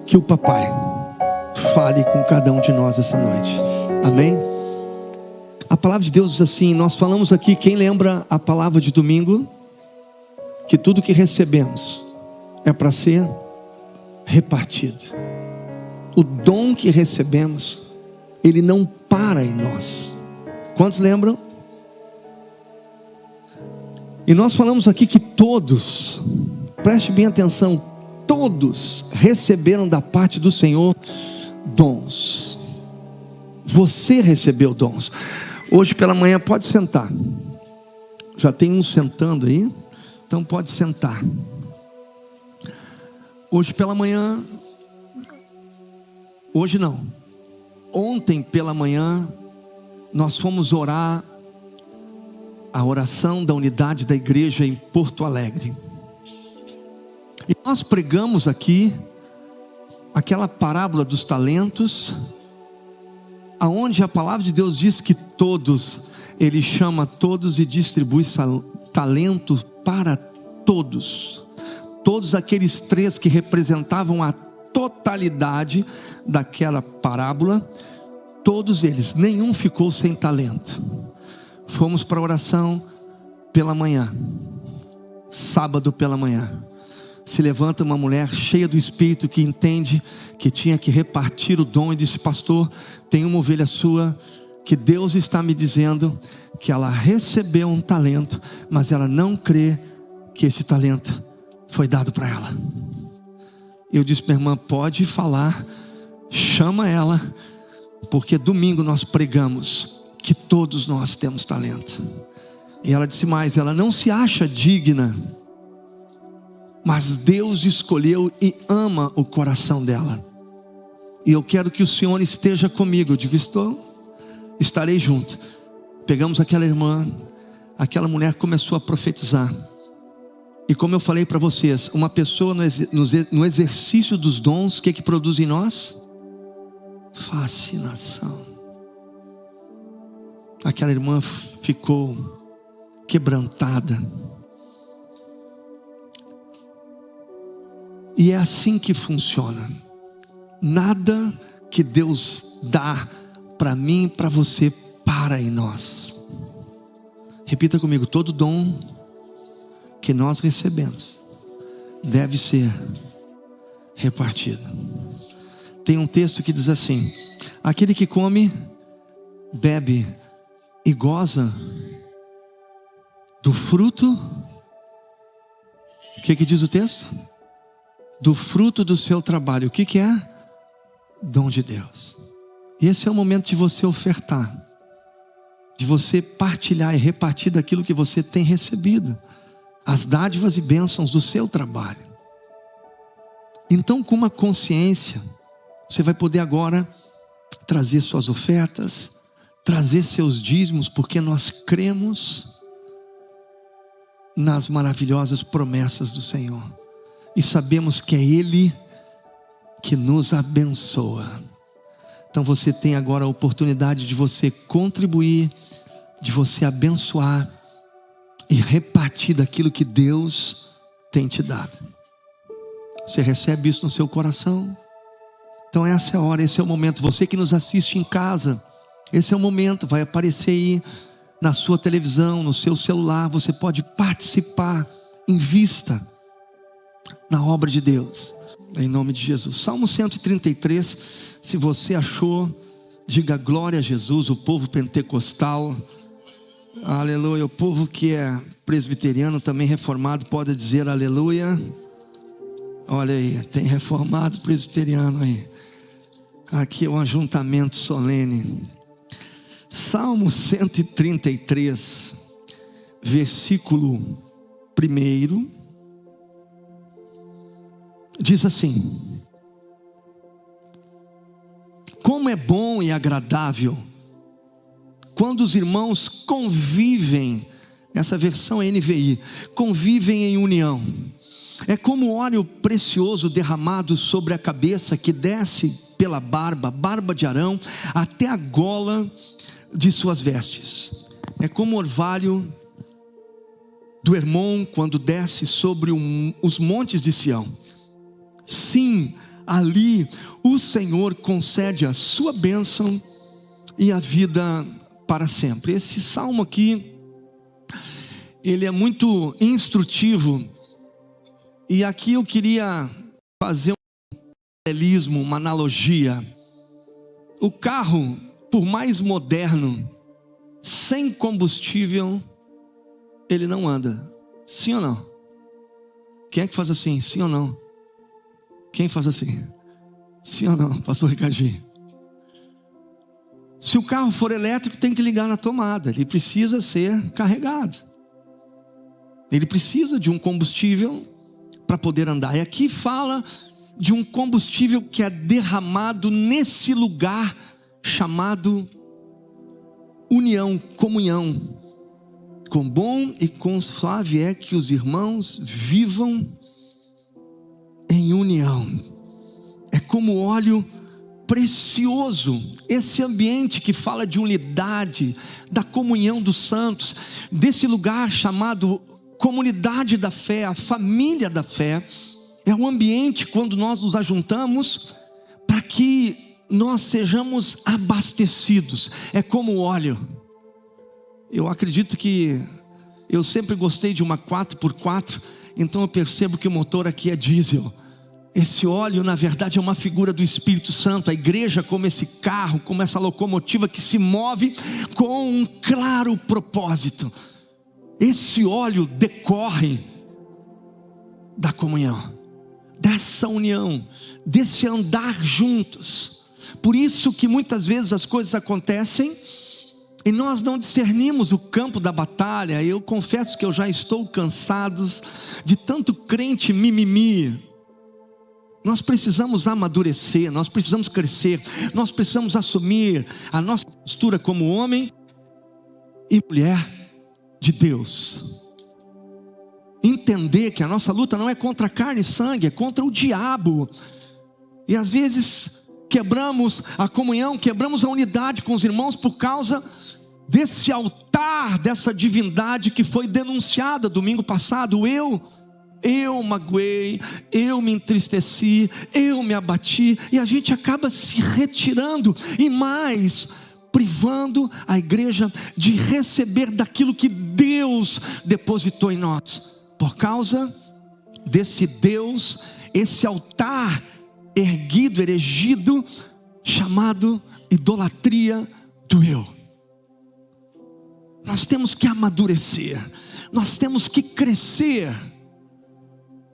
que o papai fale com cada um de nós essa noite. Amém? A palavra de Deus diz assim, nós falamos aqui, quem lembra a palavra de domingo? Que tudo que recebemos é para ser repartido. O dom que recebemos, ele não para em nós. Quantos lembram? E nós falamos aqui que todos, preste bem atenção, todos receberam da parte do Senhor dons. Você recebeu dons. Hoje pela manhã pode sentar. Já tem um sentando aí, então pode sentar. Hoje pela manhã, hoje não, ontem pela manhã, nós fomos orar a oração da unidade da igreja em Porto Alegre. E nós pregamos aqui aquela parábola dos talentos, aonde a palavra de Deus diz que todos, Ele chama todos e distribui talentos para todos. Todos aqueles 3 que representavam a totalidade daquela parábola, todos eles, nenhum ficou sem talento. Fomos para a oração pela manhã, sábado pela manhã. Se levanta uma mulher cheia do Espírito que entende que tinha que repartir o dom e disse: pastor, tem uma ovelha sua que Deus está me dizendo que ela recebeu um talento, mas ela não crê que esse talento foi dado para ela. Eu disse: minha irmã, pode falar, chama ela, porque domingo nós pregamos que todos nós temos talento. E ela disse mais, ela não se acha digna, mas Deus escolheu e ama o coração dela. E eu quero que o Senhor esteja comigo. Eu digo: estarei junto. Pegamos aquela irmã, aquela mulher começou a profetizar. E como eu falei para vocês, uma pessoa no exercício dos dons, o que produz em nós? Fascinação. Aquela irmã ficou quebrantada. E é assim que funciona. Nada que Deus dá para mim e para você para em nós. Repita comigo: todo dom que nós recebemos deve ser repartido. Tem um texto que diz assim: aquele que come, bebe e goza do fruto, o que diz o texto? Do fruto do seu trabalho. O que é? Dom de Deus. E esse é o momento de você ofertar, de você partilhar e repartir daquilo que você tem recebido, as dádivas e bênçãos do seu trabalho. Então, com uma consciência, você vai poder agora trazer suas ofertas, trazer seus dízimos, porque nós cremos nas maravilhosas promessas do Senhor. E sabemos que é Ele que nos abençoa. Então você tem agora a oportunidade de você contribuir, de você abençoar e repartir daquilo que Deus tem te dado. Você recebe isso no seu coração? Então essa é a hora, esse é o momento. Você que nos assiste em casa, esse é o momento. Vai aparecer aí na sua televisão, no seu celular. Você pode participar, invista na obra de Deus, em nome de Jesus. Salmo 133, se você achou, diga glória a Jesus. O povo pentecostal, aleluia. O povo que é presbiteriano, também reformado, pode dizer aleluia. Olha aí, tem reformado presbiteriano aí. Aqui é um ajuntamento solene. Salmo 133, versículo 1, diz assim: como é bom e agradável quando os irmãos convivem. Essa versão é NVI, convivem em união. É como óleo precioso derramado sobre a cabeça, que desce pela barba de Arão, até a gola de suas vestes. É como o orvalho do Hermon, quando desce sobre os montes de Sião. Sim, ali o Senhor concede a sua bênção e a vida para sempre. Esse salmo aqui, ele é muito instrutivo, e aqui eu queria fazer um paralelismo, uma analogia. O carro, por mais moderno, sem combustível, ele não anda. Sim ou não? Quem é que faz assim? Sim ou não? Quem faz assim? Sim ou não, pastor Ricardinho? Se o carro for elétrico, tem que ligar na tomada. Ele precisa ser carregado. Ele precisa de um combustível para poder andar. E aqui fala de um combustível que é derramado nesse lugar chamado união, comunhão. Quão bom e quão suave é que os irmãos vivam em união. É como óleo precioso, esse ambiente que fala de unidade, da comunhão dos santos, desse lugar chamado comunidade da fé, a família da fé. É um ambiente quando nós nos ajuntamos para que nós sejamos abastecidos. É como óleo. Eu acredito que eu sempre gostei de uma 4x4, então eu percebo que o motor aqui é diesel. Esse óleo, na verdade, é uma figura do Espírito Santo. A igreja como esse carro, como essa locomotiva que se move com um claro propósito. Esse óleo decorre da comunhão, dessa união, desse andar juntos. Por isso que muitas vezes as coisas acontecem e nós não discernimos o campo da batalha. Eu confesso que eu já estou cansado de tanto crente mimimi. Nós precisamos amadurecer, nós precisamos crescer, nós precisamos assumir a nossa postura como homem e mulher de Deus. Entender que a nossa luta não é contra carne e sangue, é contra o diabo. E às vezes quebramos a comunhão, quebramos a unidade com os irmãos por causa desse altar, dessa divindade que foi denunciada domingo passado. Eu magoei, eu me entristeci, eu me abati, e a gente acaba se retirando e mais privando a igreja de receber daquilo que Deus depositou em nós, por causa desse Deus, esse altar erguido, erigido, chamado idolatria do eu. Nós temos que amadurecer, nós temos que crescer.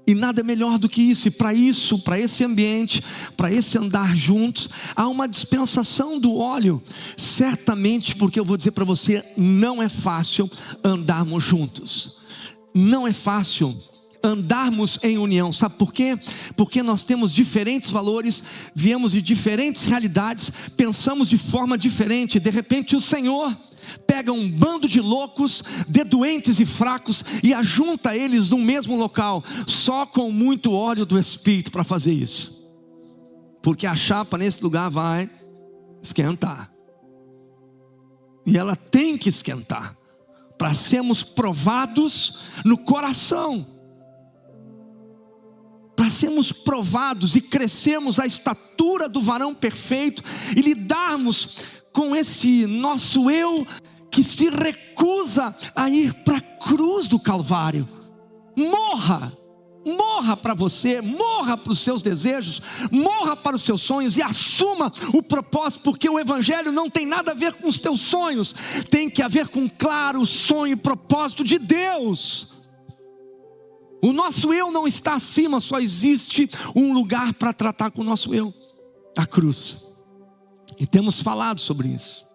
E nada é melhor do que isso. E para isso, para esse ambiente, para esse andar juntos, há uma dispensação do óleo. Certamente, porque eu vou dizer para você, não é fácil andarmos juntos. Não é fácil andarmos em união. Sabe por quê? Porque nós temos diferentes valores, viemos de diferentes realidades, pensamos de forma diferente. De repente o Senhor pega um bando de loucos, de doentes e fracos, e ajunta eles no mesmo local, só com muito óleo do Espírito para fazer isso. Porque a chapa nesse lugar vai esquentar. E ela tem que esquentar, para sermos provados no coração. Para sermos provados e crescermos à estatura do varão perfeito, e lidarmos com esse nosso eu que se recusa a ir para a cruz do Calvário. Morra para você, morra para os seus desejos, morra para os seus sonhos e assuma o propósito, porque o evangelho não tem nada a ver com os teus sonhos, tem que ver com claro sonho e propósito de Deus. O nosso eu não está acima, só existe um lugar para tratar com o nosso eu, a cruz. E temos falado sobre isso.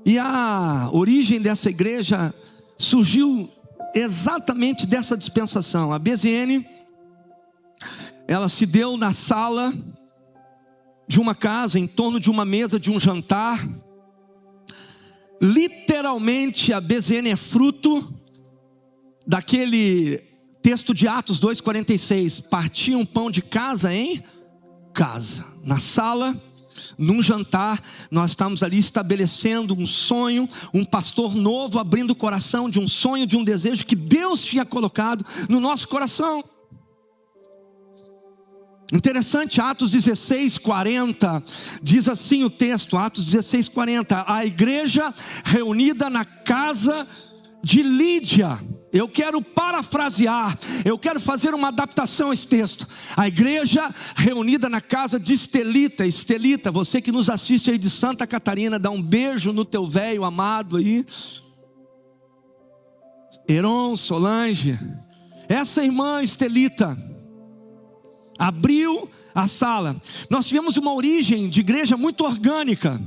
E a origem dessa igreja surgiu exatamente dessa dispensação. A BZN, ela se deu na sala de uma casa, em torno de uma mesa de um jantar. Literalmente a BZN é fruto daquele texto de Atos 2,46. Partiam um pão de casa em casa. Na sala, num jantar, nós estamos ali estabelecendo um sonho, um pastor novo abrindo o coração de um sonho, de um desejo que Deus tinha colocado no nosso coração. Interessante, Atos 16:40, diz assim o texto, Atos 16:40, a igreja reunida na casa de Lídia. Eu quero parafrasear, eu quero fazer uma adaptação a esse texto. A igreja reunida na casa de Estelita. Estelita, você que nos assiste aí de Santa Catarina, dá um beijo no teu velho amado aí. Heron, Solange, essa irmã Estelita abriu a sala. Nós tivemos uma origem de igreja muito orgânica,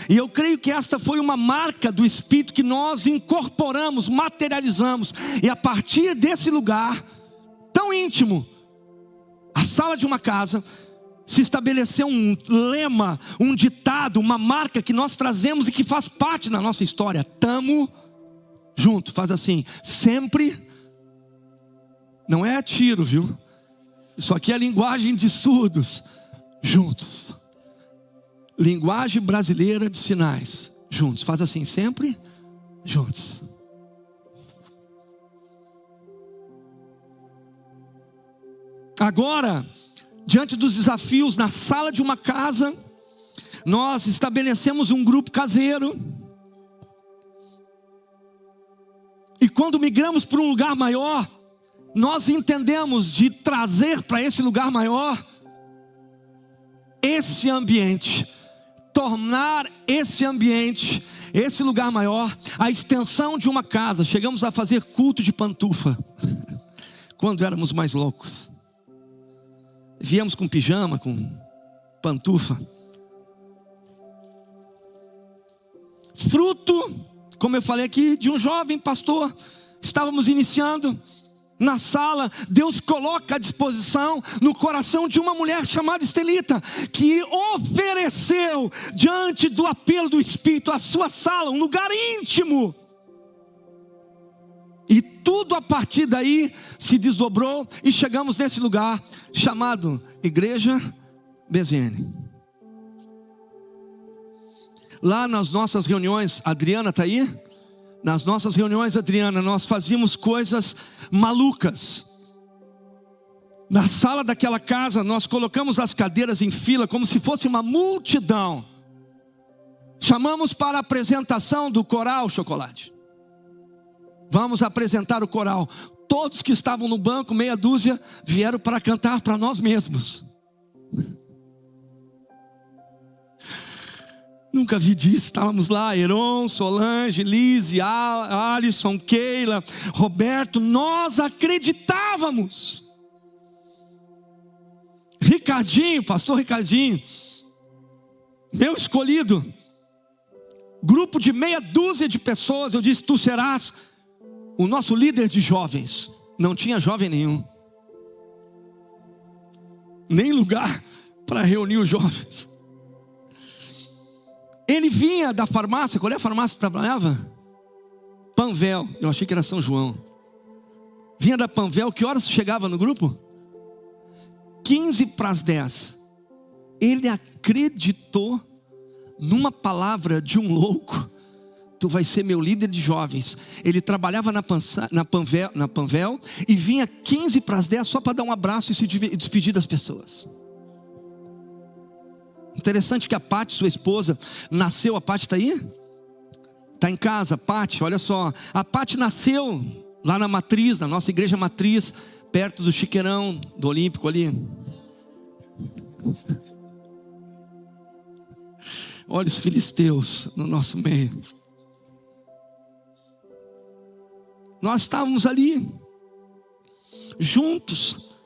e eu creio que esta foi uma marca do Espírito que nós incorporamos, materializamos, e a partir desse lugar tão íntimo, a sala de uma casa, se estabeleceu um lema, um ditado, uma marca que nós trazemos e que faz parte da nossa história. Tamo junto, faz assim, sempre. Não é tiro, viu? Isso aqui é linguagem de surdos. Juntos. Linguagem brasileira de sinais. Juntos. Faz assim, sempre juntos. Agora, diante dos desafios na sala de uma casa, nós estabelecemos um grupo caseiro. E quando migramos para um lugar maior, nós entendemos de trazer para esse lugar maior esse ambiente, tornar esse ambiente, esse lugar maior, a extensão de uma casa. Chegamos a fazer culto de pantufa, quando éramos mais loucos. Viemos com pijama, com pantufa. Fruto, como eu falei aqui, de um jovem pastor. Estávamos iniciando. Na sala, Deus coloca à disposição no coração de uma mulher chamada Estelita, que ofereceu diante do apelo do Espírito a sua sala, um lugar íntimo. E tudo a partir daí se desdobrou e chegamos nesse lugar chamado Igreja BZN. Lá nas nossas reuniões, Adriana está aí? Nas nossas reuniões, Adriana, nós fazíamos coisas malucas. Na sala daquela casa, nós colocamos as cadeiras em fila, como se fosse uma multidão. Chamamos para a apresentação do coral Chocolate. Vamos apresentar o coral. Todos que estavam no banco, meia dúzia, vieram para cantar para nós mesmos. Nunca vi disso. Estávamos lá, Heron, Solange, Lise, Alisson, Keila, Roberto. Nós acreditávamos. Ricardinho, pastor Ricardinho, meu escolhido, grupo de meia dúzia de pessoas. Eu disse, tu serás o nosso líder de jovens. Não tinha jovem nenhum, nem lugar para reunir os jovens. Ele vinha da farmácia. Qual é a farmácia que trabalhava? Panvel. Eu achei que era São João. Vinha da Panvel. Que horas chegava no grupo? 15:10. Ele acreditou numa palavra de um louco. Tu vai ser meu líder de jovens. Ele trabalhava na Panvel e vinha 15:10 só para dar um abraço e se despedir das pessoas. Interessante que a Pati, sua esposa, nasceu. A Pati está aí? Está em casa. Pati, olha só. A Pati nasceu lá na matriz, na nossa igreja matriz, perto do Chiqueirão, do Olímpico ali. Olha os filisteus no nosso meio. Nós estávamos ali, juntos.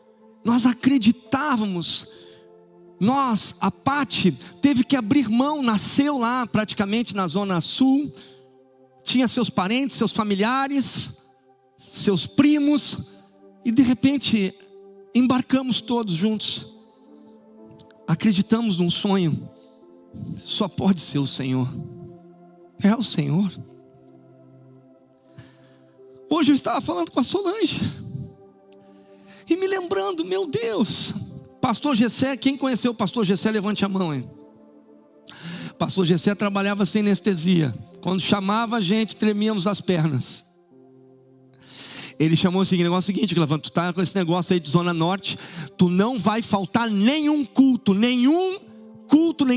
Nós acreditávamos. A Pati teve que abrir mão, nasceu lá praticamente na zona sul, tinha seus parentes, seus familiares, seus primos, e de repente embarcamos todos juntos. Acreditamos num sonho, só pode ser o Senhor, é o Senhor. Hoje eu estava falando com a Solange, e me lembrando, meu Deus, Pastor Gessé, quem conheceu o pastor Gessé, levante a mão, hein? Pastor Gessé trabalhava sem anestesia. Quando chamava a gente, tremíamos as pernas. Ele chamou o negócio seguinte, Clavão, tu tá com esse negócio aí de Zona Norte, tu não vai faltar nenhum culto, nem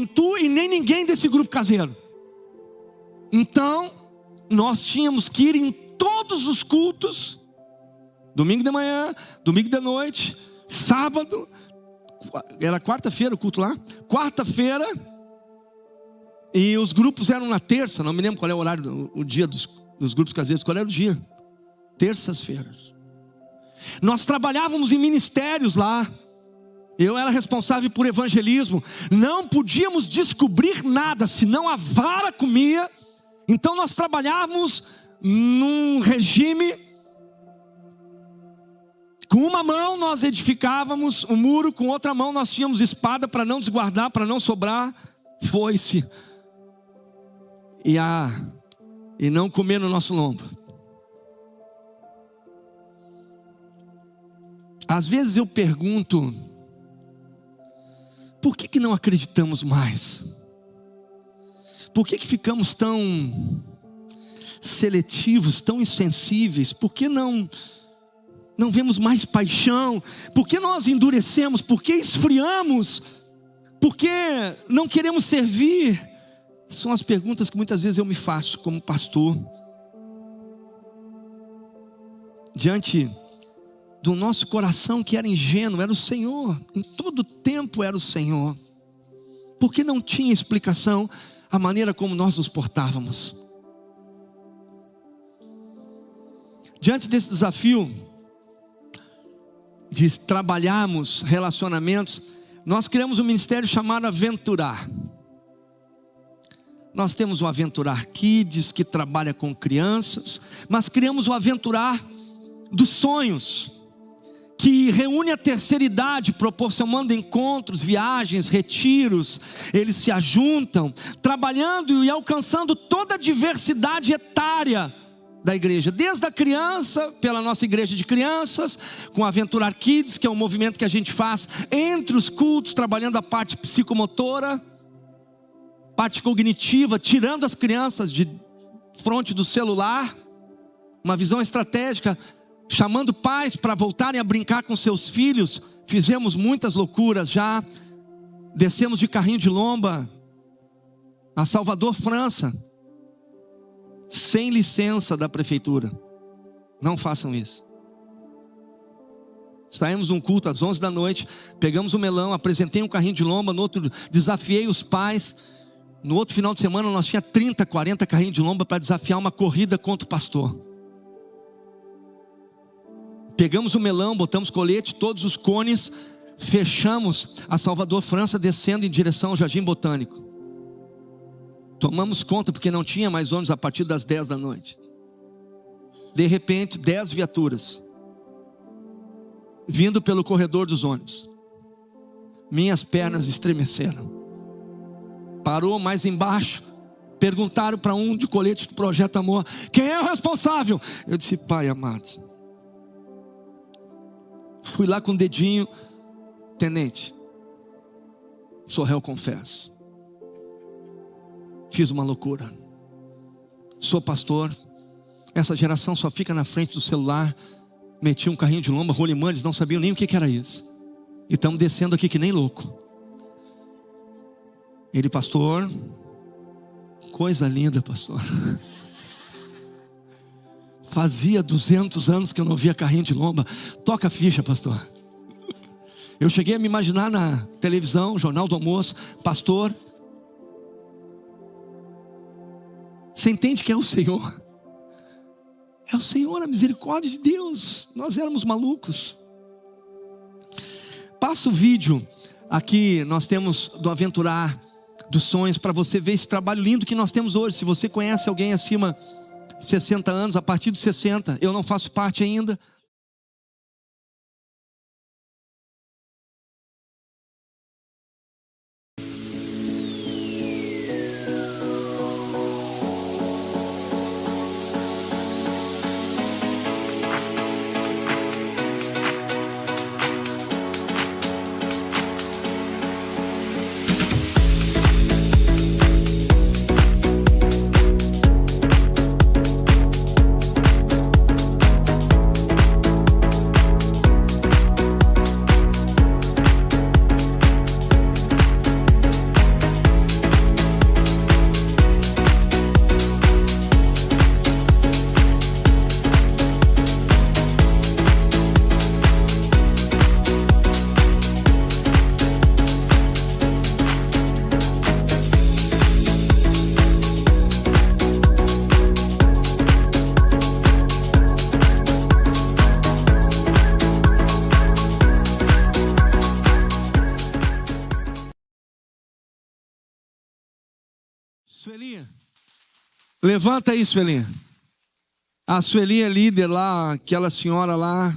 tu e nem ninguém desse grupo caseiro. Então, nós tínhamos que ir em todos os cultos, domingo de manhã, domingo de noite, sábado, era quarta-feira o culto lá, quarta-feira, e os grupos eram na terça, não me lembro qual é o horário, o dia dos grupos caseiros, qual era o dia? Terças-feiras. Nós trabalhávamos em ministérios lá, eu era responsável por evangelismo, não podíamos descobrir nada, senão a vara comia. Então nós trabalhávamos num regime. Com uma mão nós edificávamos o muro, com outra mão nós tínhamos espada para não desguardar, para não sobrar foice e não comer no nosso lombo. Às vezes eu pergunto, por que não acreditamos mais? Por que ficamos tão seletivos, tão insensíveis? Por que não vemos mais paixão? Por que nós endurecemos? Por que esfriamos? Por que não queremos servir? São as perguntas que muitas vezes eu me faço como pastor. Diante do nosso coração que era ingênuo, era o Senhor. Em todo tempo era o Senhor. Por que não tinha explicação a maneira como nós nos portávamos? Diante desse desafio de trabalharmos relacionamentos, nós criamos um ministério chamado Aventurar. Nós temos o Aventurar Kids, que trabalha com crianças, mas criamos o Aventurar dos Sonhos, que reúne a terceira idade, proporcionando encontros, viagens, retiros. Eles se ajuntam, trabalhando e alcançando toda a diversidade etária da igreja, desde a criança, pela nossa igreja de crianças, com a Aventurar Kids, que é um movimento que a gente faz entre os cultos, trabalhando a parte psicomotora, parte cognitiva, tirando as crianças de frente do celular, uma visão estratégica, chamando pais para voltarem a brincar com seus filhos. Fizemos muitas loucuras já, descemos de carrinho de lomba a Salvador, França, sem licença da prefeitura. Não façam isso. Saímos de um culto às 11 da noite, pegamos o melão, apresentei um carrinho de lomba, no outro desafiei os pais. No outro final de semana nós tínhamos 30, 40 carrinhos de lomba para desafiar uma corrida contra o pastor. Pegamos o melão, botamos colete, todos os cones, fechamos a Salvador, França, descendo em direção ao Jardim Botânico. Tomamos conta porque não tinha mais ônibus a partir das 10 da noite. De repente, 10 viaturas vindo pelo corredor dos ônibus. Minhas pernas estremeceram. Parou mais embaixo. Perguntaram para um de colete do Projeto Amor: quem é o responsável? Eu disse: Pai amado. Fui lá com o dedinho: tenente, sou réu, confesso, fiz uma loucura, sou pastor, essa geração só fica na frente do celular. Meti um carrinho de lomba, rolimã, eles não sabiam nem o que era isso, e estamos descendo aqui que nem louco. Ele: pastor, coisa linda, pastor. Fazia 200 anos que eu não via carrinho de lomba. Toca a ficha, pastor. Eu cheguei a me imaginar na televisão, Jornal do Almoço: pastor. Você entende que é o Senhor? É o Senhor, a misericórdia de Deus. Nós éramos malucos. Passa o vídeo aqui, nós temos do Aventurar dos Sonhos, para você ver esse trabalho lindo que nós temos hoje. Se você conhece alguém acima de 60 anos, a partir dos 60, eu não faço parte ainda. Suelinha, levanta aí, Suelinha. A Suelinha é líder lá, aquela senhora lá.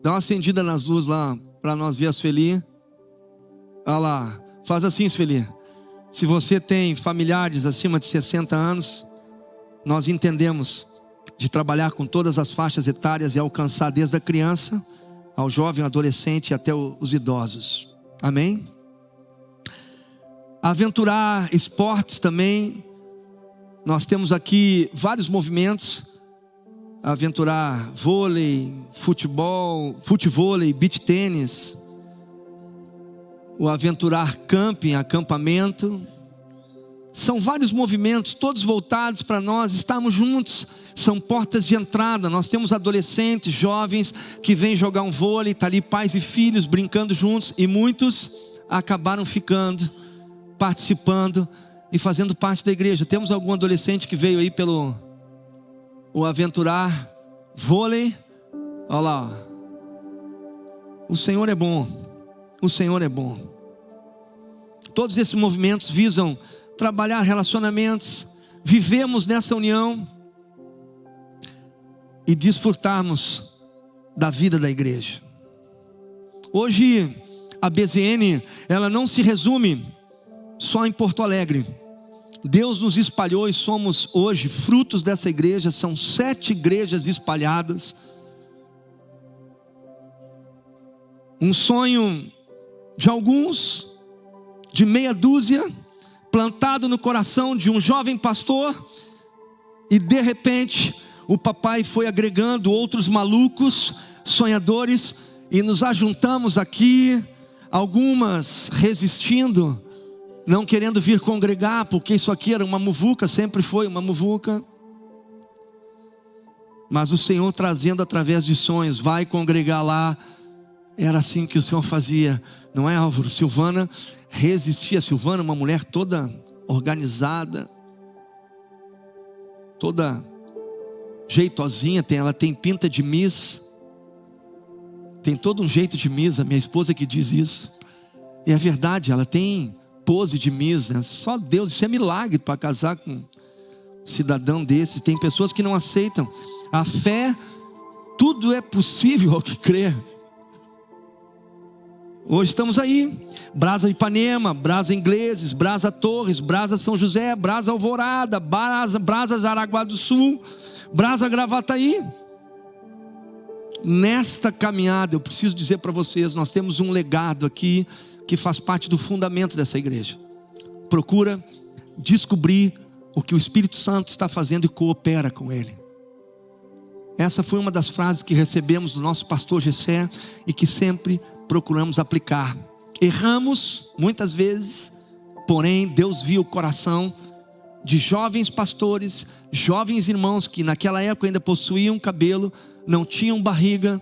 Dá uma acendida nas luzes lá, para nós ver a Suelinha. Olha lá, faz assim, Suelinha. Se você tem familiares acima de 60 anos, nós entendemos de trabalhar com todas as faixas etárias e alcançar desde a criança, ao jovem, adolescente e até os idosos. Amém? Aventurar esportes também. Nós temos aqui vários movimentos. Aventurar vôlei, futevôlei, beach tênis. O aventurar camping, acampamento. São vários movimentos, todos voltados para nós estarmos juntos. São portas de entrada. Nós temos adolescentes, jovens que vêm jogar um vôlei, está ali pais e filhos brincando juntos. E muitos acabaram ficando, participando e fazendo parte da igreja. Temos algum adolescente que veio aí pelo o aventurar vôlei. Olha lá, ó. O Senhor é bom. O Senhor é bom. Todos esses movimentos visam trabalhar relacionamentos. Vivemos nessa união e desfrutarmos da vida da igreja. Hoje a BZN, ela não se resume só em Porto Alegre. Deus nos espalhou e somos hoje frutos dessa igreja. São 7 igrejas espalhadas. Um sonho de alguns, de meia dúzia, plantado no coração de um jovem pastor. E de repente o papai foi agregando outros malucos, sonhadores, e nos ajuntamos aqui. Algumas resistindo, não querendo vir congregar, porque isso aqui era uma muvuca, sempre foi uma muvuca. Mas o Senhor trazendo através de sonhos, vai congregar lá. Era assim que o Senhor fazia, não é, Álvaro? Silvana resistia. Silvana, uma mulher toda organizada, toda jeitosinha, ela tem pinta de Miss, tem todo um jeito de Miss. A minha esposa que diz isso, e é verdade, ela tem pose de Miss, né? Só Deus, isso é milagre para casar com um cidadão desse. Tem pessoas que não aceitam. A fé, tudo é possível ao que crer. Hoje estamos aí, Brasa Ipanema, Brasa Ingleses, Brasa Torres, Brasa São José, Brasa Alvorada, Brasa Jaraguá do Sul, Brasa Gravataí. Nesta caminhada, eu preciso dizer para vocês, nós temos um legado aqui, que faz parte do fundamento dessa igreja. Procura descobrir o que o Espírito Santo está fazendo e coopera com ele. Essa foi uma das frases que recebemos do nosso pastor Gessé e que sempre procuramos aplicar. Erramos muitas vezes, porém Deus viu o coração de jovens pastores, jovens irmãos que naquela época ainda possuíam cabelo, não tinham barriga.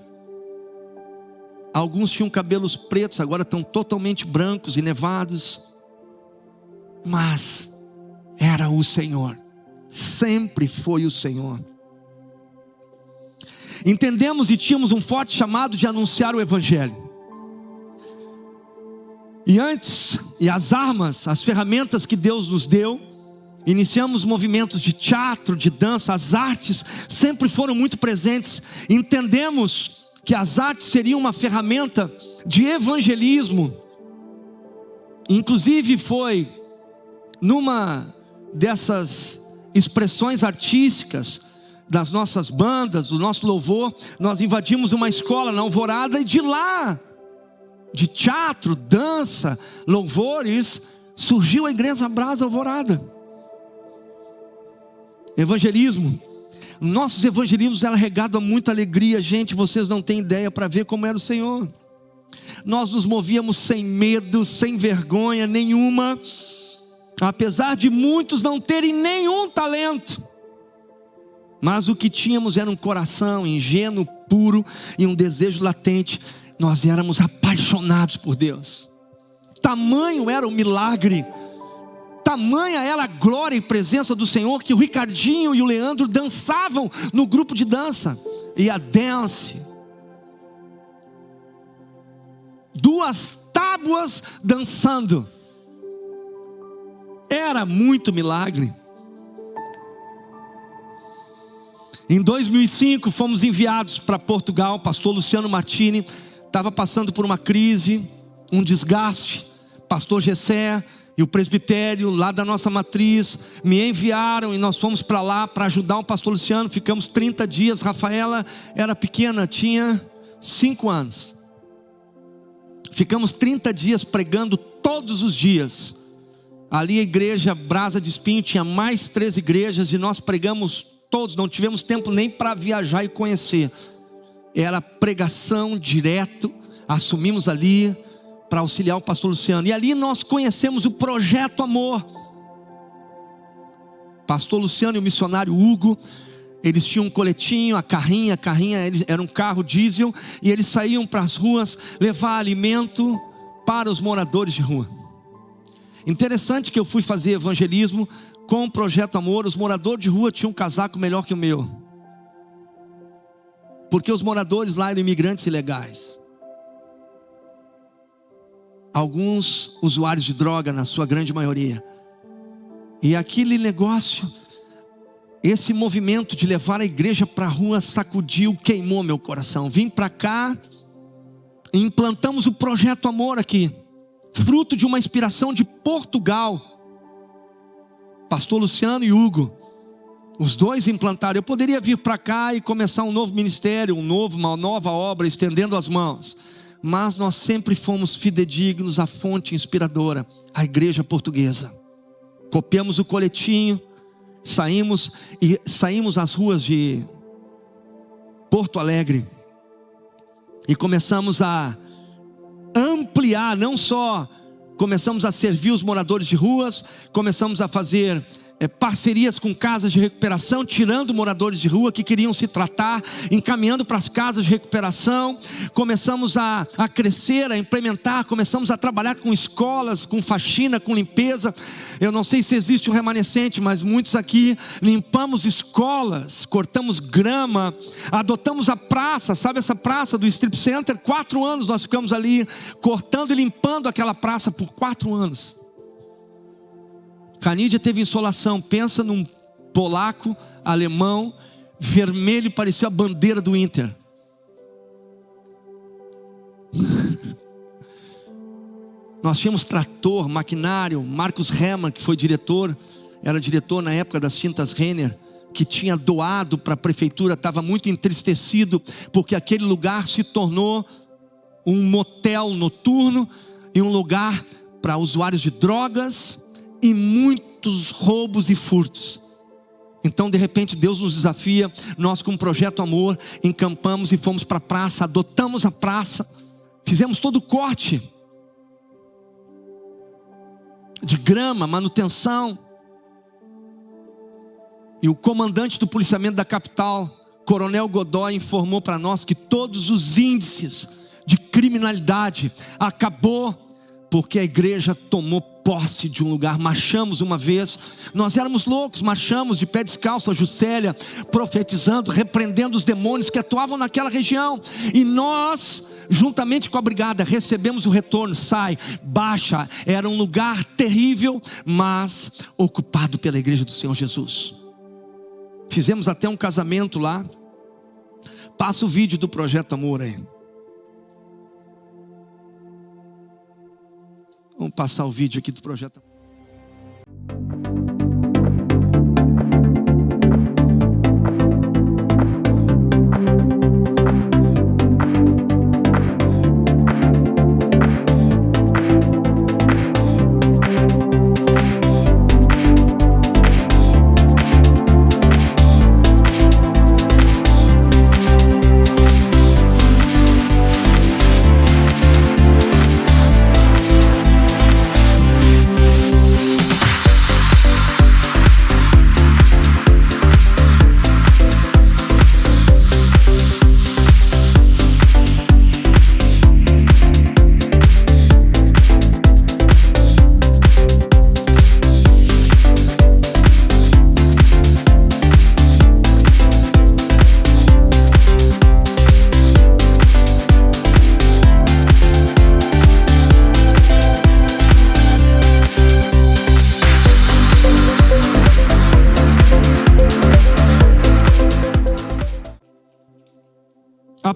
Alguns tinham cabelos pretos, agora estão totalmente brancos e nevados. Mas era o Senhor, sempre foi o Senhor. Entendemos e tínhamos um forte chamado de anunciar o Evangelho. E as armas, as ferramentas que Deus nos deu, iniciamos movimentos de teatro, de dança. As artes sempre foram muito presentes. Entendemos que as artes seriam uma ferramenta de evangelismo. Inclusive foi numa dessas expressões artísticas das nossas bandas, do nosso louvor, nós invadimos uma escola na Alvorada, e de lá, de teatro, dança, louvores, surgiu a igreja Brasa Alvorada. Evangelismo. Nossos evangelismos eram regados a muita alegria. Gente, vocês não têm ideia para ver como era o Senhor. Nós nos movíamos sem medo, sem vergonha nenhuma, apesar de muitos não terem nenhum talento. Mas o que tínhamos era um coração ingênuo, puro e um desejo latente. Nós éramos apaixonados por Deus. Tamanho era o milagre, tamanha era a glória e presença do Senhor, que o Ricardinho e o Leandro dançavam no grupo de dança. E a dance, 2 tábuas dançando. Era muito milagre. Em 2005 fomos enviados para Portugal. Pastor Luciano Martini estava passando por uma crise, um desgaste. Pastor Gessé e o presbitério lá da nossa matriz me enviaram e nós fomos para lá para ajudar o pastor Luciano. Ficamos 30 dias. Rafaela era pequena, tinha 5 anos. Ficamos 30 dias pregando todos os dias. Ali a igreja Brasa de Espinho tinha mais 3 igrejas e nós pregamos todos. Não tivemos tempo nem para viajar e conhecer. Era pregação direto. Assumimos ali para auxiliar o pastor Luciano. E ali nós conhecemos o Projeto Amor. Pastor Luciano e o missionário Hugo, eles tinham um coletinho, a carrinha era um carro diesel, e eles saíam para as ruas levar alimento para os moradores de rua. Interessante que eu fui fazer evangelismo com o Projeto Amor. Os moradores de rua tinham um casaco melhor que o meu, porque os moradores lá eram imigrantes ilegais. Alguns usuários de droga, na sua grande maioria. E aquele negócio, esse movimento de levar a igreja para a rua sacudiu, queimou meu coração. Vim para cá e implantamos o Projeto Amor aqui, fruto de uma inspiração de Portugal. Pastor Luciano e Hugo, os dois implantaram. Eu poderia vir para cá e começar um novo ministério, uma nova obra, estendendo as mãos. Mas nós sempre fomos fidedignos à fonte inspiradora, a igreja portuguesa. Copiamos o coletinho, saímos às ruas de Porto Alegre e começamos a ampliar, não só começamos a servir os moradores de ruas, começamos a fazer parcerias com casas de recuperação, tirando moradores de rua que queriam se tratar, encaminhando para as casas de recuperação. Começamos a crescer, a implementar, começamos a trabalhar com escolas, com faxina, com limpeza. Eu não sei se existe um remanescente, mas muitos aqui limpamos escolas, cortamos grama, adotamos a praça, sabe essa praça do Strip Center? 4 anos nós ficamos ali, cortando e limpando aquela praça por 4 anos. Canídia teve insolação. Pensa num polaco, alemão, vermelho, parecia a bandeira do Inter. Nós tínhamos trator, maquinário. Marcos Hermann, que foi diretor, era diretor na época das tintas Renner, que tinha doado para a prefeitura, estava muito entristecido, porque aquele lugar se tornou um motel noturno e um lugar para usuários de drogas, e muitos roubos e furtos. Então de repente Deus nos desafia. Nós com o Projeto Amor encampamos e fomos para a praça, adotamos a praça, fizemos todo o corte de grama, manutenção. E o comandante do policiamento da capital, Coronel Godoy, informou para nós que todos os índices de criminalidade acabou, porque a igreja tomou posse de um lugar. Marchamos uma vez, nós éramos loucos, marchamos de pé descalço a Juscelia, profetizando, repreendendo os demônios que atuavam naquela região. E nós, juntamente com a brigada, recebemos o retorno. Sai, baixa. Era um lugar terrível, mas ocupado pela igreja do Senhor Jesus. Fizemos até um casamento lá. Passa o vídeo do Projeto Amor aí. Vamos passar o vídeo aqui do Projeto.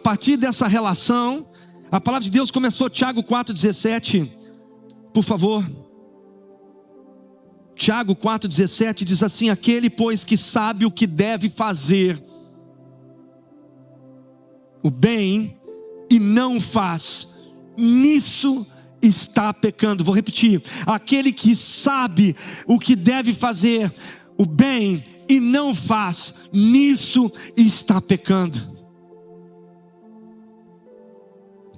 partir dessa relação, a palavra de Deus começou, Tiago 4,17, por favor. Tiago 4,17 diz assim: aquele, pois, que sabe o que deve fazer o bem e não faz, nisso está pecando. Vou repetir: aquele que sabe o que deve fazer o bem e não faz, nisso está pecando.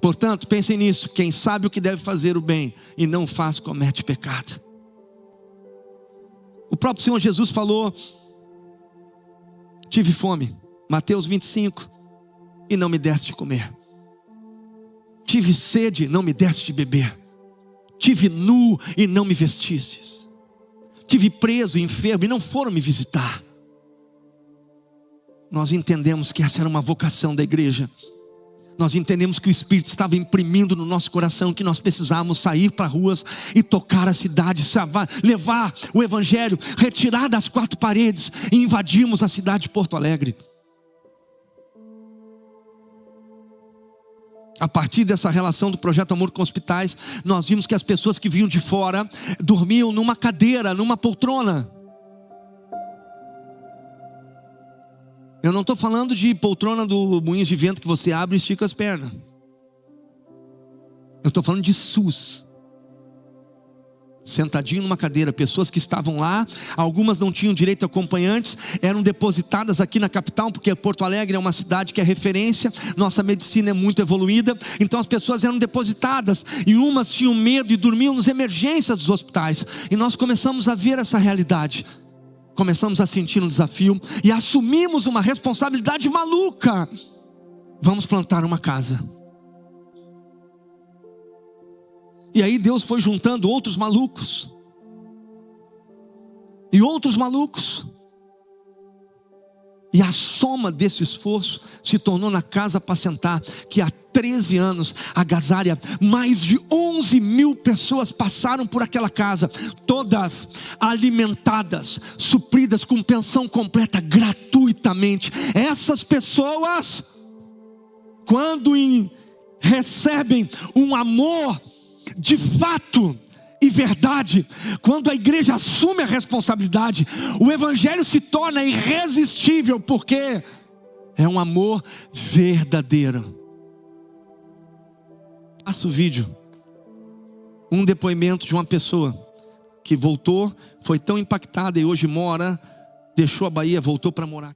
Portanto, pensem nisso: quem sabe o que deve fazer o bem e não faz, comete pecado. O próprio Senhor Jesus falou: tive fome, Mateus 25, e não me deste de comer. Tive sede, não me deste de beber. Tive nu e não me vestistes. Tive preso e enfermo e não foram me visitar. Nós entendemos que essa era uma vocação da igreja. Nós entendemos que o Espírito estava imprimindo no nosso coração que nós precisávamos sair para ruas e tocar a cidade, levar o Evangelho, retirar das quatro paredes e invadirmos a cidade de Porto Alegre. A partir dessa relação do Projeto Amor com Hospitais, nós vimos que as pessoas que vinham de fora dormiam numa cadeira, numa poltrona. Eu não estou falando de poltrona do moinho de vento que você abre e estica as pernas. Eu estou falando de SUS. Sentadinho numa cadeira, pessoas que estavam lá, algumas não tinham direito a acompanhantes, eram depositadas aqui na capital, porque Porto Alegre é uma cidade que é referência, nossa medicina é muito evoluída, então as pessoas eram depositadas, e umas tinham medo e dormiam nas emergências dos hospitais, e nós começamos a ver essa realidade. Começamos a sentir um desafio e assumimos uma responsabilidade maluca. Vamos plantar uma casa. E aí Deus foi juntando outros malucos. E outros malucos. E a soma desse esforço se tornou na Casa Apacentar, que há 13 anos agasalha mais de 11 mil pessoas passaram por aquela casa, todas alimentadas, supridas com pensão completa gratuitamente. Essas pessoas, quando recebem um amor de fato e verdade, quando a igreja assume a responsabilidade, o Evangelho se torna irresistível, porque é um amor verdadeiro. Passa o vídeo. Um depoimento de uma pessoa que voltou, foi tão impactada e hoje mora, deixou a Bahia, voltou para morar.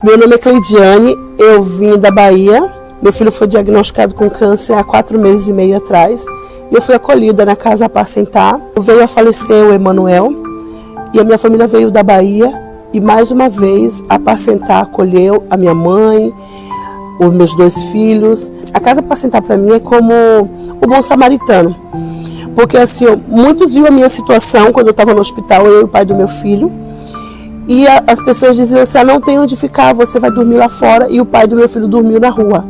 Meu nome é Cleidiane, eu vim da Bahia. Meu filho foi diagnosticado com câncer há 4 meses e meio atrás. E eu fui acolhida na Casa Apacentar. Veio a falecer o Emanuel. E a minha família veio da Bahia. E mais uma vez a Apacentar acolheu a minha mãe, os meus 2 filhos. A Casa Apacentar para mim é como o bom samaritano. Porque assim, muitos viram a minha situação quando eu estava no hospital, eu e o pai do meu filho. E as pessoas diziam assim: não tem onde ficar, você vai dormir lá fora. E o pai do meu filho dormiu na rua,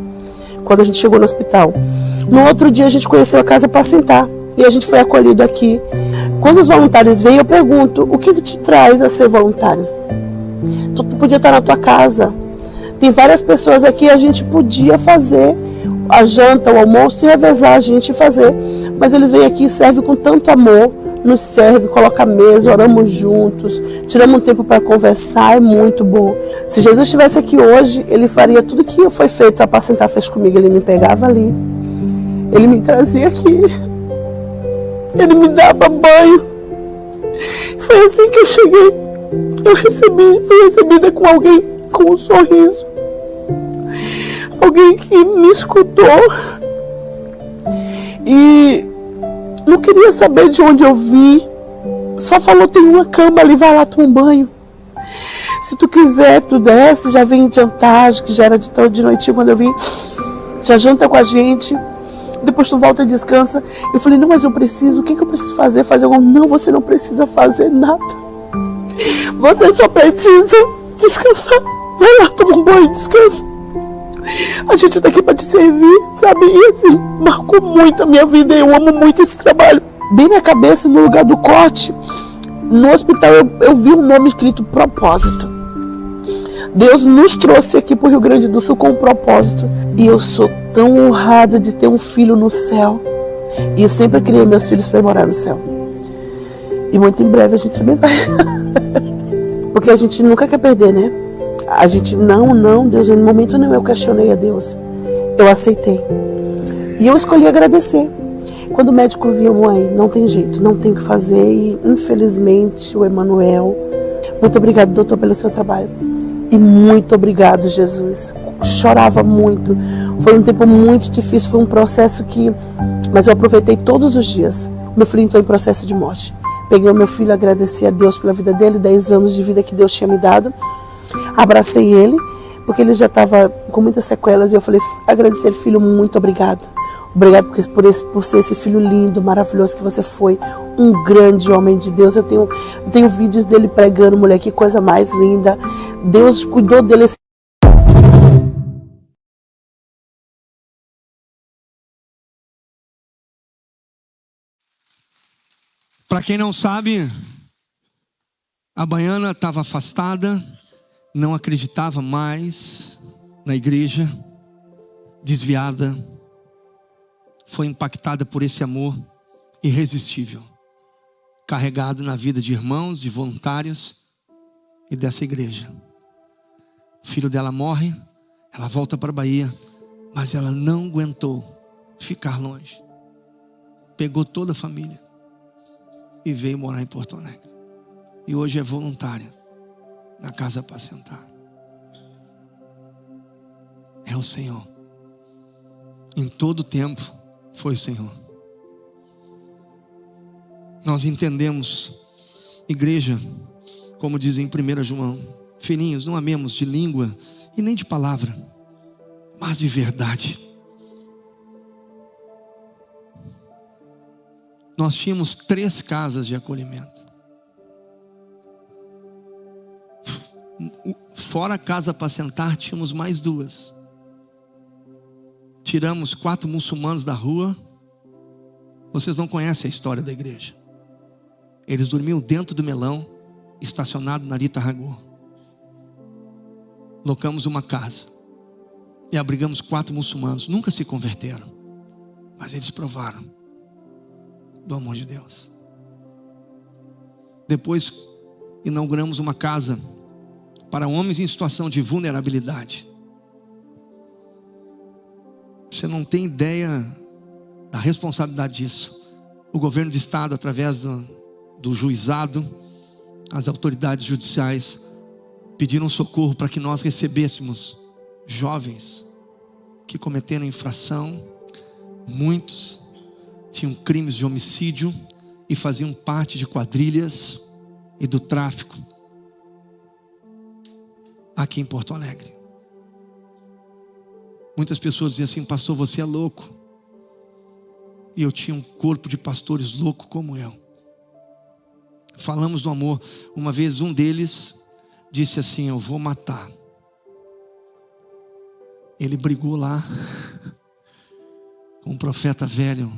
quando a gente chegou no hospital. No outro dia a gente conheceu a Casa Apacentar e a gente foi acolhido aqui. Quando os voluntários vêm, eu pergunto: o que te traz a ser voluntário? Tu podia estar na tua casa. Tem várias pessoas aqui, a gente podia fazer a janta, o almoço e revezar a gente fazer. Mas eles vêm aqui e servem com tanto amor, nos serve, coloca a mesa, oramos juntos, tiramos um tempo para conversar, é muito bom. Se Jesus estivesse aqui hoje, ele faria tudo que foi feito, a Apacentar fez comigo. Ele me pegava ali, ele me trazia aqui, ele me dava banho. Foi assim que eu cheguei. Fui recebida com alguém com um sorriso, alguém que me escutou e não queria saber de onde eu vim. Só falou: tem uma cama ali, vai lá tomar um banho. Se tu quiser, tu desce, já vem jantar, que já era de noitinho quando eu vim. Já janta com a gente. Depois tu volta e descansa. Eu falei: não, mas eu preciso. O que eu preciso fazer? Fazer algo? Não, você não precisa fazer nada. Você só precisa descansar. Vai lá, toma um banho e descansa. A gente tá aqui para te servir, sabe? E assim, marcou muito a minha vida. Eu amo muito esse trabalho. Bem na cabeça, no lugar do corte, no hospital, eu vi um nome escrito propósito. Deus nos trouxe aqui para o Rio Grande do Sul com um propósito. E eu sou tão honrada de ter um filho no céu. E eu sempre criei meus filhos para morar no céu. E muito em breve a gente também vai. Porque a gente nunca quer perder, né? A gente, não, Deus, no momento nenhum eu questionei a Deus. Eu aceitei. E eu escolhi agradecer. Quando o médico viu, mãe, não tem jeito, não tem o que fazer. E infelizmente o Emanuel, muito obrigado, doutor, pelo seu trabalho. E muito obrigado, Jesus. Chorava muito. Foi um tempo muito difícil, foi um processo que... Mas eu aproveitei todos os dias. Meu filho entrou em processo de morte. Peguei o meu filho, agradeci a Deus pela vida dele, 10 anos de vida que Deus tinha me dado. Abracei ele, porque ele já estava com muitas sequelas. E eu falei, agradecer ele, filho, muito obrigado. Obrigado por ser esse filho lindo, maravilhoso que você foi. Um grande homem de Deus. Eu tenho vídeos dele pregando, mulher, que coisa mais linda. Deus cuidou dele. Para quem não sabe, a baiana estava afastada, não acreditava mais na igreja, desviada, foi impactada por esse amor irresistível, carregado na vida de irmãos, de voluntários e dessa igreja. O filho dela morre, ela volta para a Bahia, mas ela não aguentou ficar longe. Pegou toda a família e veio morar em Porto Alegre. E hoje é voluntária na Casa Apacentar. É o Senhor. Em todo tempo foi o Senhor. Nós entendemos, igreja, como diz em 1 João, filhinhos, não amemos de língua e nem de palavra, mas de verdade. Nós tínhamos 3 casas de acolhimento. Fora a Casa Apacentar, tínhamos mais 2. Tiramos 4 muçulmanos da rua. Vocês não conhecem a história da igreja. Eles dormiam dentro do melão, estacionado na Rita Ragô. Locamos uma casa e abrigamos 4 muçulmanos. Nunca se converteram, mas eles provaram do amor de Deus. Depois inauguramos uma casa para homens em situação de vulnerabilidade. Você não tem ideia da responsabilidade disso. O governo de estado, através do juizado, as autoridades judiciais pediram socorro para que nós recebêssemos jovens que cometeram infração. Muitos tinham crimes de homicídio e faziam parte de quadrilhas e do tráfico aqui em Porto Alegre. Muitas pessoas diziam assim, pastor, você é louco. E eu tinha um corpo de pastores louco como eu. Falamos do amor. Uma vez um deles disse assim, eu vou matar. Ele brigou lá com o profeta velho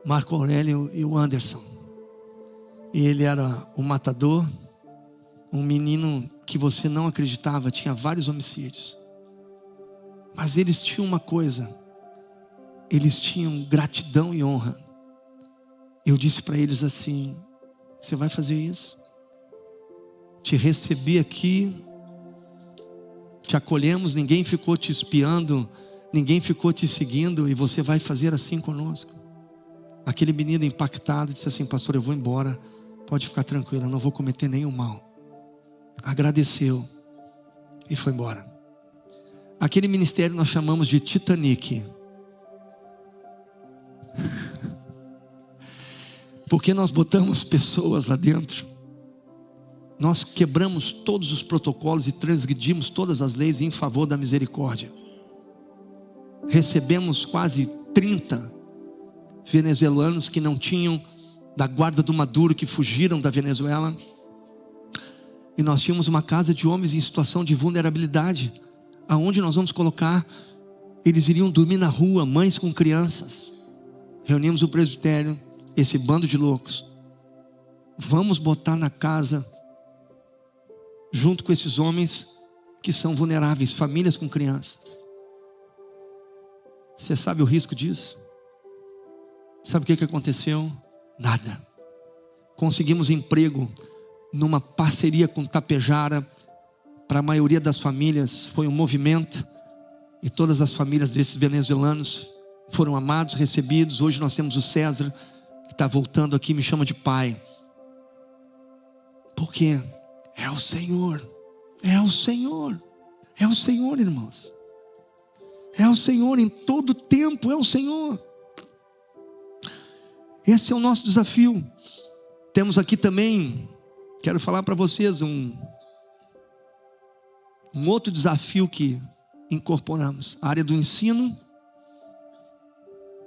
Marco Aurélio e o Anderson. E ele era um matador, um menino que você não acreditava, tinha vários homicídios. Mas eles tinham uma coisa, eles tinham gratidão e honra. Eu disse para eles assim, você vai fazer isso? Te recebi aqui, te acolhemos, ninguém ficou te espiando, ninguém ficou te seguindo, e você vai fazer assim conosco. Aquele menino impactado disse assim, pastor, eu vou embora, pode ficar tranquilo, eu não vou cometer nenhum mal. Agradeceu e foi embora. Aquele ministério nós chamamos de Titanic. Porque nós botamos pessoas lá dentro. Nós quebramos todos os protocolos e transgredimos todas as leis em favor da misericórdia. Recebemos quase 30 venezuelanos que não tinham, da guarda do Maduro, que fugiram da Venezuela. E nós tínhamos uma casa de homens em situação de vulnerabilidade. Aonde nós vamos colocar? Eles iriam dormir na rua, mães com crianças. Reunimos o presbitério, esse bando de loucos. Vamos botar na casa, junto com esses homens, que são vulneráveis, famílias com crianças. Você sabe o risco disso? Sabe o que aconteceu? Nada. Conseguimos emprego numa parceria com Tapejara. Para a maioria das famílias foi um movimento, e todas as famílias desses venezuelanos foram amados, recebidos. Hoje nós temos o César, que está voltando aqui, me chama de pai. Porque é o Senhor, é o Senhor, é o Senhor, irmãos. É o Senhor, em todo tempo é o Senhor. Esse é o nosso desafio. Temos aqui também, quero falar para vocês um outro desafio que incorporamos: a área do ensino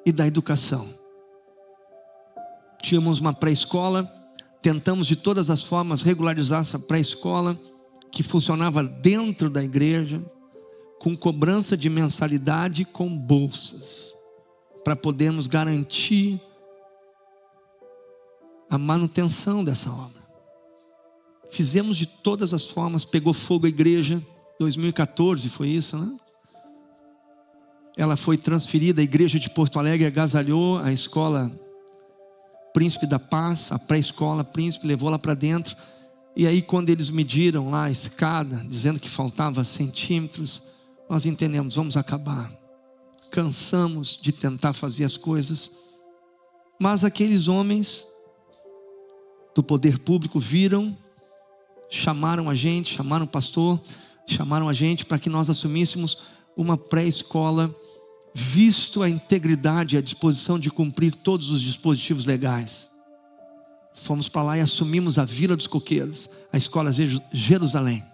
e da educação. Tínhamos uma pré-escola, tentamos de todas as formas regularizar essa pré-escola, que funcionava dentro da igreja, com cobrança de mensalidade, com bolsas, para podermos garantir a manutenção dessa obra. Fizemos de todas as formas. Pegou fogo a igreja, 2014 foi isso, né? Ela foi transferida, a igreja de Porto Alegre agasalhou a escola Príncipe da Paz, a pré-escola Príncipe, levou lá para dentro. E aí quando eles mediram lá a escada, dizendo que faltava centímetros, nós entendemos, vamos acabar. Cansamos de tentar fazer as coisas. Mas aqueles homens do poder público viram, chamaram a gente, chamaram o pastor, chamaram a gente para que nós assumíssemos uma pré-escola, visto a integridade e a disposição de cumprir todos os dispositivos legais. Fomos para lá e assumimos a Vila dos Coqueiros, a escola Jerusalém.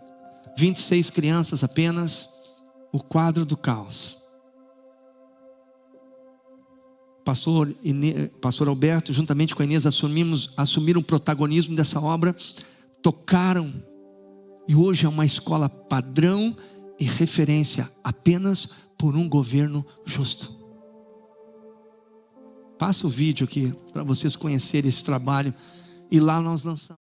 26 crianças apenas, o quadro do caos. Pastor Alberto, juntamente com a Inês, assumiram o protagonismo dessa obra, tocaram, e hoje é uma escola padrão e referência apenas por um governo justo. Passa o vídeo aqui para vocês conhecerem esse trabalho. E lá nós lançamos.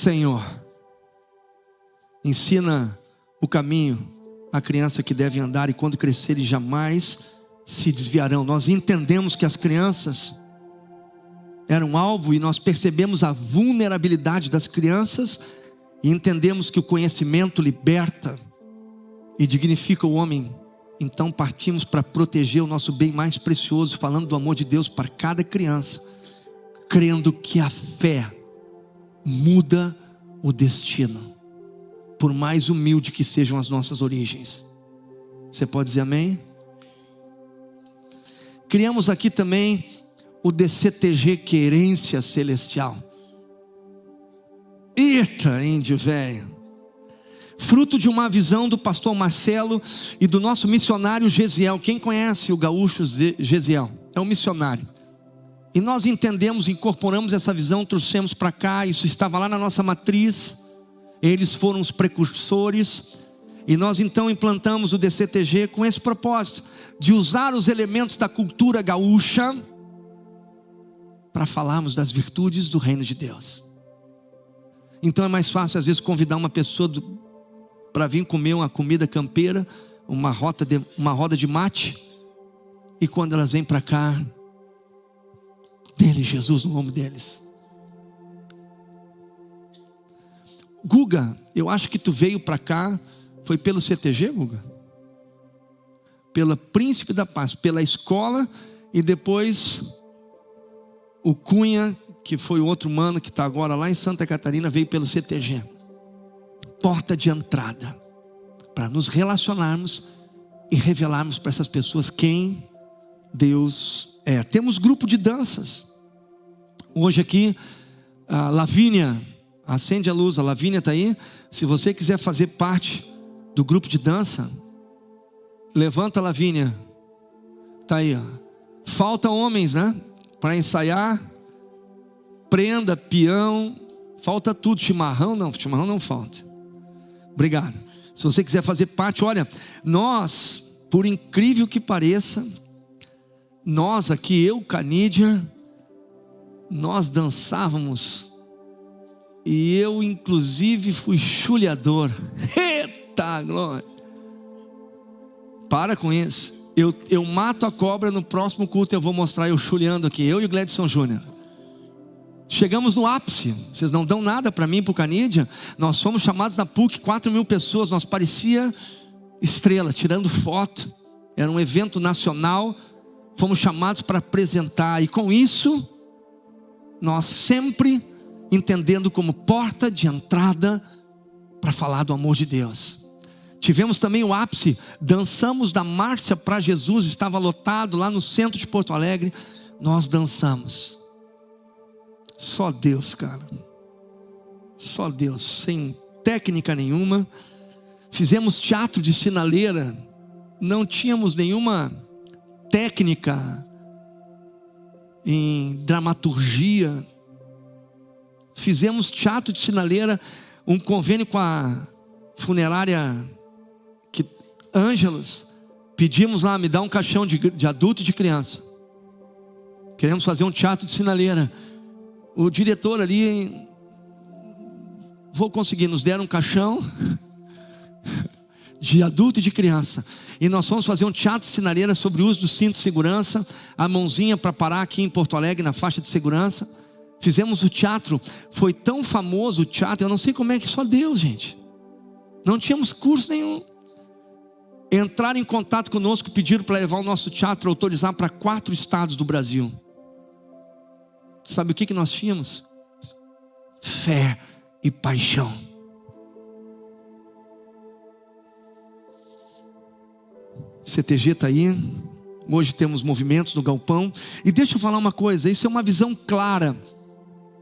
Senhor, ensina o caminho à criança que deve andar, e quando crescerem jamais se desviarão. Nós entendemos que as crianças eram alvo, e nós percebemos a vulnerabilidade das crianças, e entendemos que o conhecimento liberta e dignifica o homem. Então partimos para proteger o nosso bem mais precioso, falando do amor de Deus para cada criança, crendo que a fé muda o destino, por mais humilde que sejam as nossas origens. Você pode dizer amém? Criamos aqui também o DCTG Querência Celestial. Eita, índio velho! Fruto de uma visão do pastor Marcelo e do nosso missionário Gesiel. Quem conhece o gaúcho Gesiel? É um missionário. E nós entendemos, incorporamos essa visão, trouxemos para cá. Isso estava lá na nossa matriz. Eles foram os precursores. E nós então implantamos o DCTG com esse propósito, de usar os elementos da cultura gaúcha para falarmos das virtudes do reino de Deus. Então é mais fácil às vezes convidar uma pessoa para vir comer uma comida campeira, uma roda de mate. E quando elas vêm para cá, dele, Jesus, no nome deles. Guga, eu acho que tu veio para cá, foi pelo CTG, Guga? Pela Príncipe da Paz, pela escola, e depois o Cunha, que foi o outro mano que está agora lá em Santa Catarina, veio pelo CTG. Porta de entrada, para nos relacionarmos e revelarmos para essas pessoas quem Deus é. Temos grupo de danças. Hoje aqui, a Lavínia, acende a luz, a Lavínia está aí. Se você quiser fazer parte do grupo de dança, levanta, Lavínia. Está aí, ó. Falta homens, né? Para ensaiar, prenda, peão, falta tudo. Chimarrão não falta. Obrigado. Se você quiser fazer parte, olha, nós, por incrível que pareça, nós aqui, eu, Canídia, nós dançávamos, e eu inclusive fui chuleador. Eita glória! Para com isso. Eu mato a cobra, no próximo culto eu vou mostrar eu chuleando aqui, eu e o Gledson Júnior. Chegamos no ápice, vocês não dão nada para mim, para o Canídia. Nós fomos chamados na PUC, 4.000 pessoas, nós parecia estrela, tirando foto. Era um evento nacional, fomos chamados para apresentar. E com isso, nós sempre entendendo como porta de entrada para falar do amor de Deus. Tivemos também o ápice, dançamos da Márcia para Jesus, estava lotado lá no centro de Porto Alegre. Nós dançamos. Só Deus, cara. Só Deus, sem técnica nenhuma. Fizemos teatro de sinaleira. Não tínhamos nenhuma técnica em dramaturgia. Fizemos teatro de sinaleira, um convênio com a funerária Ângelos. Pedimos lá, me dá um caixão de adulto e de criança. Queremos fazer um teatro de sinaleira. O diretor ali, vou conseguir, nos deram um caixão de adulto e de criança. E nós fomos fazer um teatro de sinaleira sobre o uso do cinto de segurança, a mãozinha para parar aqui em Porto Alegre, na faixa de segurança. Fizemos o teatro, foi tão famoso o teatro, eu não sei como é que só Deus, gente. Não tínhamos curso nenhum. Entraram em contato conosco, pediram para levar o nosso teatro, autorizar para 4 estados do Brasil. Sabe o que nós tínhamos? Fé e paixão. CTG está aí. Hoje temos movimentos no Galpão. E deixa eu falar uma coisa, isso é uma visão clara.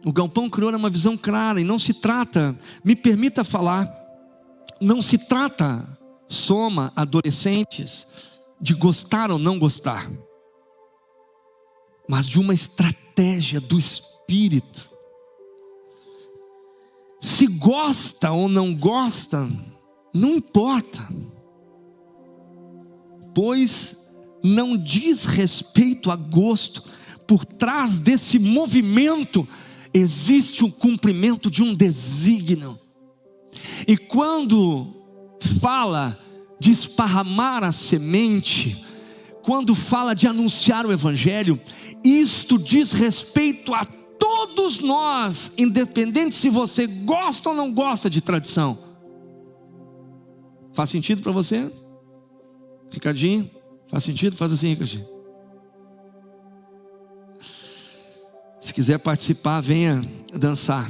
O Galpão criou uma visão clara. E não se trata, me permita falar, não se trata, soma, adolescentes, de gostar ou não gostar, mas de uma estratégia do Espírito. Se gosta ou não gosta, não importa, pois não diz respeito a gosto. Por trás desse movimento existe o cumprimento de um desígnio. E quando fala de esparramar a semente, quando fala de anunciar o Evangelho, isto diz respeito a todos nós, independente se você gosta ou não gosta de tradição. Faz sentido para você? Ricardinho, faz sentido? Faz assim, Ricardinho. Se quiser participar, venha dançar,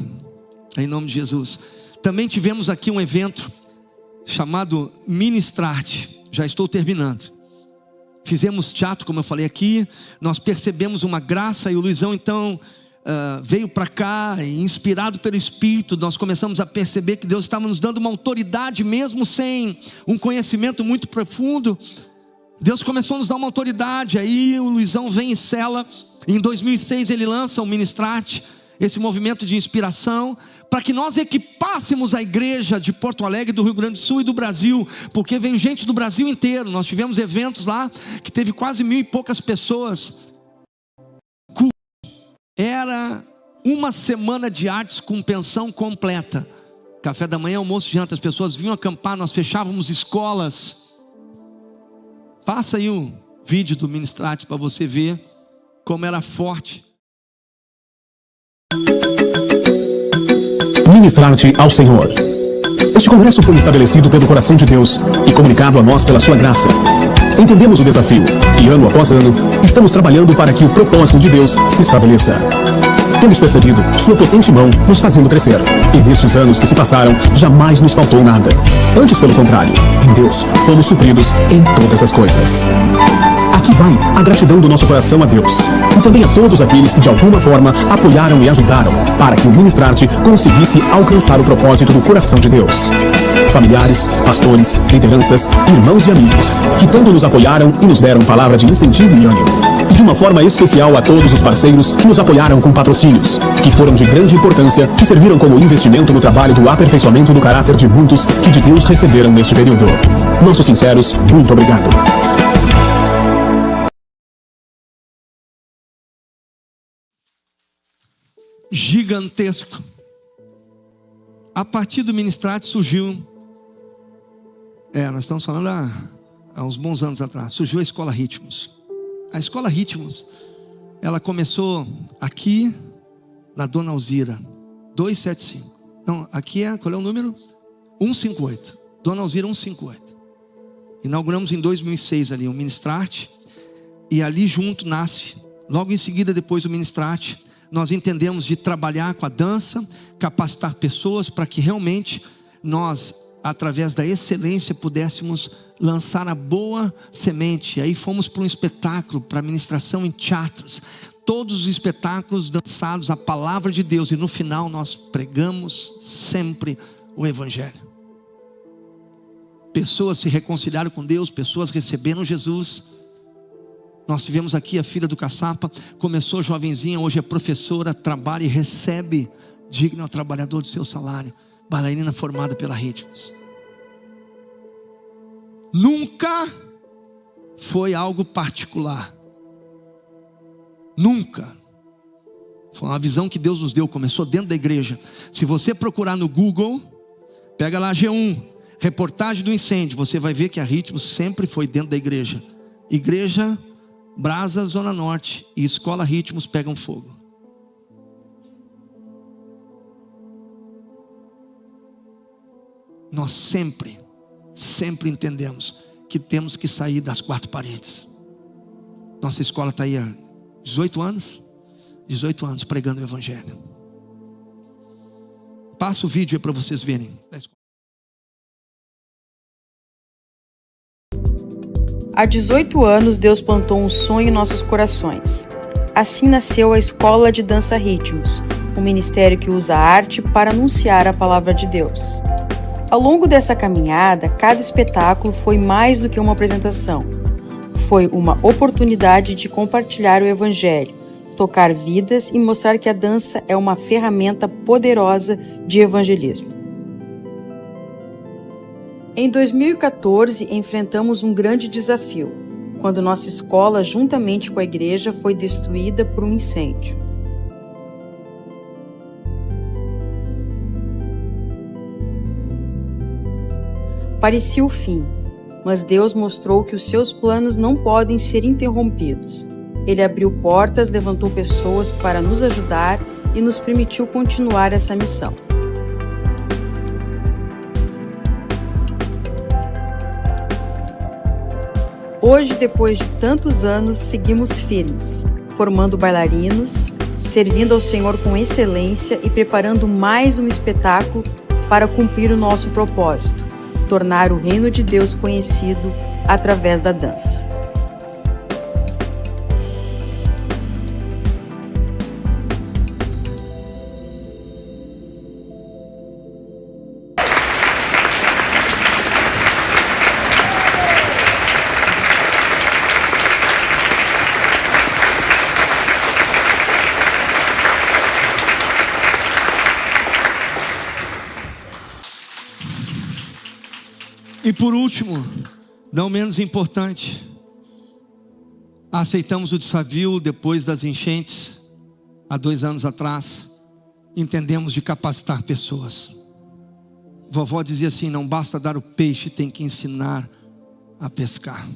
em nome de Jesus. Também tivemos aqui um evento chamado Ministrarte. Já estou terminando. Fizemos teatro, como eu falei aqui. Nós percebemos uma graça, e o Luizão então veio para cá, e inspirado pelo Espírito, nós começamos a perceber que Deus estava nos dando uma autoridade, mesmo sem um conhecimento muito profundo. Deus começou a nos dar uma autoridade. Aí o Luizão vem em cela. Em 2006 ele lança o Ministrarte, esse movimento de inspiração, para que nós equipássemos a igreja de Porto Alegre, do Rio Grande do Sul e do Brasil, porque vem gente do Brasil inteiro. Nós tivemos eventos lá, que teve quase 1.000 e poucas pessoas. Era uma semana de artes com pensão completa. Café da manhã, almoço, janta, as pessoas vinham acampar, nós fechávamos escolas. Passa aí o vídeo do Ministrarte para você ver como era forte. ministrar-te ao Senhor. Este congresso foi estabelecido pelo coração de Deus e comunicado a nós pela sua graça. Entendemos o desafio e, ano após ano, estamos trabalhando para que o propósito de Deus se estabeleça. Temos percebido sua potente mão nos fazendo crescer. E nestes anos que se passaram, jamais nos faltou nada. Antes, pelo contrário, em Deus, fomos supridos em todas as coisas. Aqui vai a gratidão do nosso coração a Deus. E também a todos aqueles que de alguma forma apoiaram e ajudaram para que o Ministrar-te conseguisse alcançar o propósito do coração de Deus. Familiares, pastores, lideranças, irmãos e amigos, que tanto nos apoiaram e nos deram palavra de incentivo e ânimo. E de uma forma especial a todos os parceiros que nos apoiaram com patrocínios, que foram de grande importância, que serviram como investimento no trabalho do aperfeiçoamento do caráter de muitos que de Deus receberam neste período. Nossos sinceros, muito obrigado. Gigantesco. A partir do Ministrar-te surgiu, nós estamos falando há uns bons anos atrás, surgiu a Escola Ritmos. A Escola Ritmos, ela começou aqui na Dona Alzira, 275. Não, aqui qual é o número? 158. Dona Alzira 158. Inauguramos em 2006 ali o Ministrar-te, e ali junto nasce, logo em seguida depois do Ministrar-te, nós entendemos de trabalhar com a dança, capacitar pessoas para que realmente nós, através da excelência, pudéssemos lançar a boa semente. E aí fomos para um espetáculo, para ministração em teatros. Todos os espetáculos dançados a palavra de Deus. E no final nós pregamos sempre o Evangelho. Pessoas se reconciliaram com Deus, pessoas receberam Jesus. Nós tivemos aqui a filha do caçapa, começou jovenzinha, hoje é professora, trabalha e recebe, digno ao trabalhador do seu salário, bailarina formada pela Ritmos. Nunca foi algo particular, nunca. Foi uma visão que Deus nos deu, começou dentro da igreja. Se você procurar no Google, pega lá G1, reportagem do incêndio, você vai ver que a Ritmos sempre foi dentro da igreja. Igreja Brasa, Zona Norte e Escola Ritmos pegam fogo. Nós sempre entendemos que temos que sair das quatro paredes. Nossa escola está aí há 18 anos pregando o Evangelho. Passa o vídeo aí para vocês verem. Há 18 anos, Deus plantou um sonho em nossos corações. Assim nasceu a Escola de Dança Ritmos, um ministério que usa a arte para anunciar a palavra de Deus. Ao longo dessa caminhada, cada espetáculo foi mais do que uma apresentação. Foi uma oportunidade de compartilhar o Evangelho, tocar vidas e mostrar que a dança é uma ferramenta poderosa de evangelismo. Em 2014, enfrentamos um grande desafio, quando nossa escola, juntamente com a igreja, foi destruída por um incêndio. Parecia o fim, mas Deus mostrou que os seus planos não podem ser interrompidos. Ele abriu portas, levantou pessoas para nos ajudar e nos permitiu continuar essa missão. Hoje, depois de tantos anos, seguimos firmes, formando bailarinos, servindo ao Senhor com excelência e preparando mais um espetáculo para cumprir o nosso propósito, tornar o reino de Deus conhecido através da dança. E por último, não menos importante, aceitamos o desafio depois das enchentes, há 2 anos atrás, entendemos de capacitar pessoas. Vovó dizia assim, não basta dar o peixe, tem que ensinar a pescar.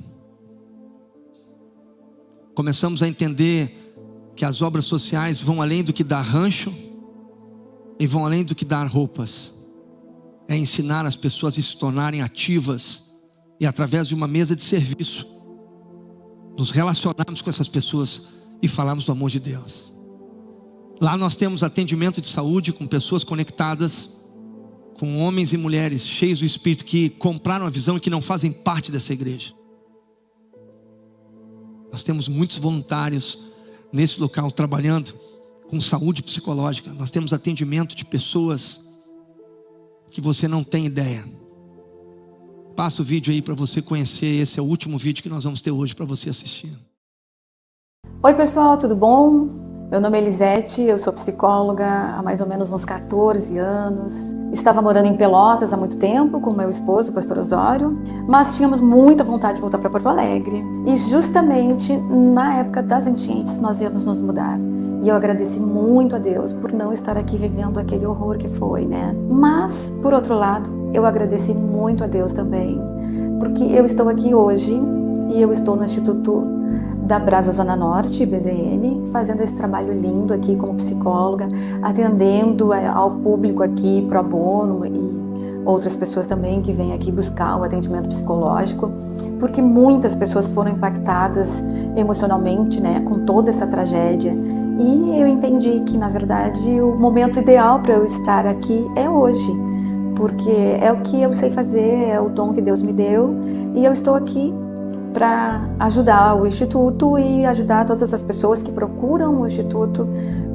Começamos a entender que as obras sociais vão além do que dar rancho, e vão além do que dar roupas. É ensinar as pessoas a se tornarem ativas e através de uma mesa de serviço, nos relacionarmos com essas pessoas e falarmos do amor de Deus. Lá nós temos atendimento de saúde com pessoas conectadas, com homens e mulheres cheios do Espírito que compraram a visão e que não fazem parte dessa igreja. Nós temos muitos voluntários nesse local trabalhando com saúde psicológica. Nós temos atendimento de pessoas que você não tem ideia. Passa o vídeo aí para você conhecer. Esse é o último vídeo que nós vamos ter hoje para você assistir. Oi pessoal, tudo bom? Meu nome é Elisete, eu sou psicóloga há mais ou menos uns 14 anos. Estava morando em Pelotas há muito tempo com meu esposo, o pastor Osório, mas tínhamos muita vontade de voltar para Porto Alegre. E justamente na época das enchentes nós íamos nos mudar. E eu agradeci muito a Deus por não estar aqui vivendo aquele horror que foi, né? Mas, por outro lado, eu agradeci muito a Deus também, porque eu estou aqui hoje e eu estou no Instituto da Brasa Zona Norte, BZN, fazendo esse trabalho lindo aqui como psicóloga, atendendo ao público aqui pro bono e outras pessoas também que vêm aqui buscar o atendimento psicológico, porque muitas pessoas foram impactadas emocionalmente, né, com toda essa tragédia. E eu entendi que, na verdade, o momento ideal para eu estar aqui é hoje, porque é o que eu sei fazer, é o dom que Deus me deu, e eu estou aqui para ajudar o Instituto e ajudar todas as pessoas que procuram o Instituto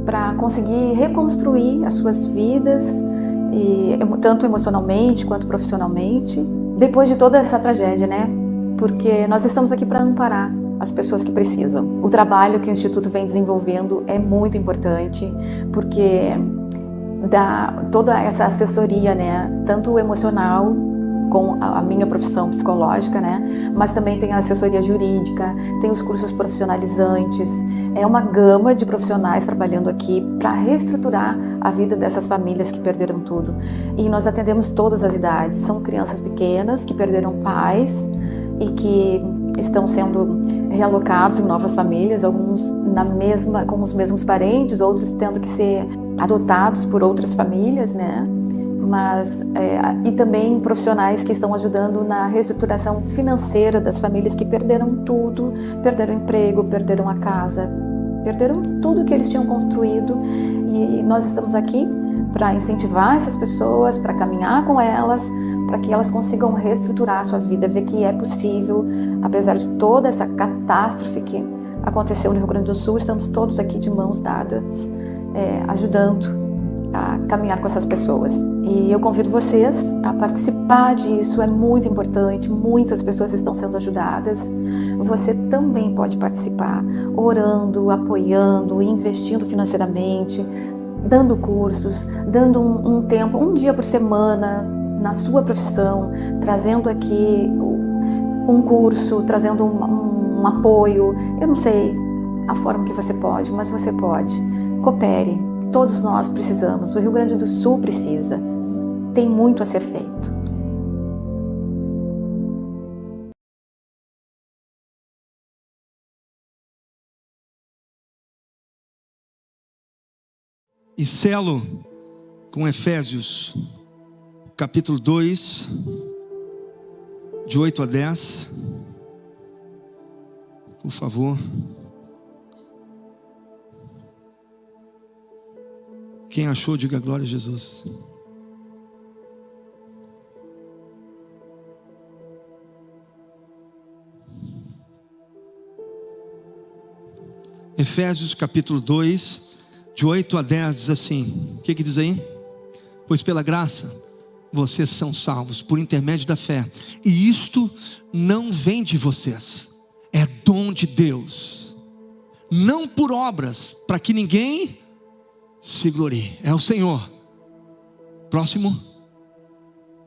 para conseguir reconstruir as suas vidas, e tanto emocionalmente quanto profissionalmente, depois de toda essa tragédia, né? Porque nós estamos aqui para amparar as pessoas que precisam. O trabalho que o Instituto vem desenvolvendo é muito importante, porque dá toda essa assessoria, né? Tanto emocional, com a minha profissão psicológica, né? Mas também tem a assessoria jurídica, tem os cursos profissionalizantes. É uma gama de profissionais trabalhando aqui para reestruturar a vida dessas famílias que perderam tudo. E nós atendemos todas as idades. São crianças pequenas que perderam pais e que estão sendo realocados em novas famílias, alguns com os mesmos parentes, outros tendo que ser adotados por outras famílias, né? E também profissionais que estão ajudando na reestruturação financeira das famílias que perderam tudo, perderam o emprego, perderam a casa, perderam tudo que eles tinham construído, e nós estamos aqui para incentivar essas pessoas, para caminhar com elas, para que elas consigam reestruturar a sua vida, ver que é possível, apesar de toda essa catástrofe que aconteceu no Rio Grande do Sul. Estamos todos aqui de mãos dadas, ajudando a caminhar com essas pessoas. E eu convido vocês a participar disso, é muito importante, muitas pessoas estão sendo ajudadas. Você também pode participar, orando, apoiando, investindo financeiramente, dando cursos, dando um tempo, um dia por semana na sua profissão, trazendo aqui um curso, trazendo um apoio. Eu não sei a forma que você pode, mas você pode. Coopere. Todos nós precisamos, o Rio Grande do Sul precisa, tem muito a ser feito. E selo com Efésios, capítulo 2, de 8 a 10, por favor. Quem achou, diga glória a Jesus. Efésios capítulo 2, de 8 a 10, diz assim. O que diz aí? Pois pela graça vocês são salvos por intermédio da fé, e isto não vem de vocês, é dom de Deus, não por obras, para que ninguém se glorie. É o Senhor. Próximo.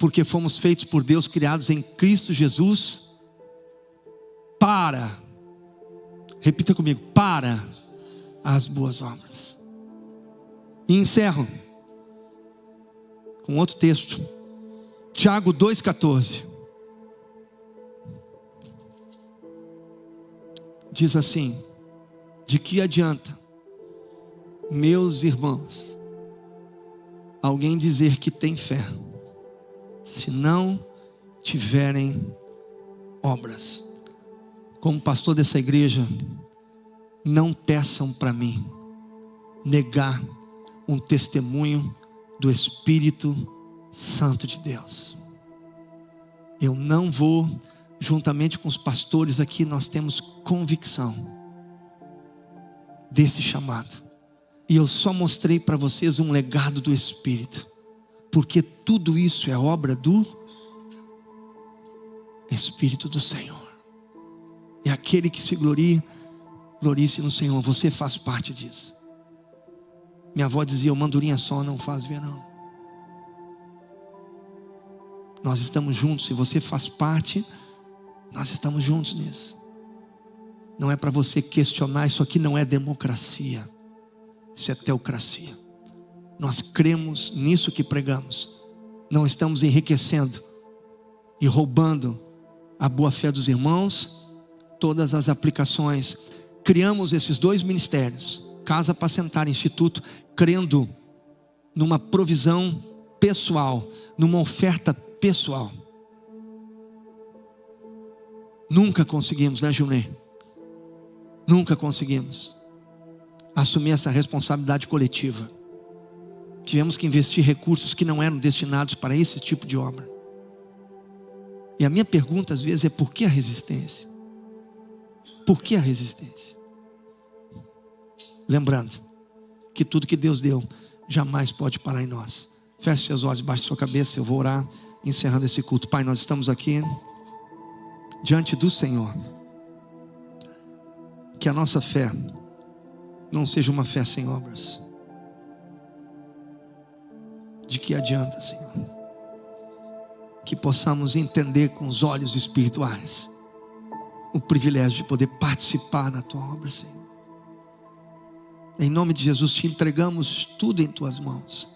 Porque fomos feitos por Deus, criados em Cristo Jesus para, repita comigo, para as boas obras. E encerro com outro texto, Tiago 2,14. Diz assim: de que adianta, meus irmãos, alguém dizer que tem fé, se não tiverem obras. Como pastor dessa igreja, não peçam para mim negar um testemunho do Espírito Santo de Deus. Eu não vou, juntamente com os pastores aqui, nós temos convicção desse chamado. E eu só mostrei para vocês um legado do Espírito, porque tudo isso é obra do Espírito do Senhor. E aquele que se glorie, glorie-se no Senhor. Você faz parte disso. Minha avó dizia, uma andorinha só não faz verão. Nós estamos juntos. Se você faz parte, nós estamos juntos nisso. Não é para você questionar. Isso aqui não é democracia. Isso é teocracia. Nós cremos nisso que pregamos. Não estamos enriquecendo e roubando a boa fé dos irmãos. Todas as aplicações. Criamos esses 2 ministérios, Casa Apacentar, Instituto, crendo numa provisão pessoal, numa oferta pessoal. Nunca conseguimos, né, Junei? Nunca conseguimos assumir essa responsabilidade coletiva. Tivemos que investir recursos que não eram destinados para esse tipo de obra. E a minha pergunta às vezes é: por que a resistência? Por que a resistência? Lembrando que tudo que Deus deu jamais pode parar em nós. Feche seus olhos, baixe sua cabeça. Eu vou orar, encerrando esse culto. Pai, nós estamos aqui diante do Senhor. Que a nossa fé não seja uma fé sem obras. De que adianta, Senhor? Que possamos entender com os olhos espirituais o privilégio de poder participar na Tua obra, Senhor. Em nome de Jesus, te entregamos tudo em Tuas mãos.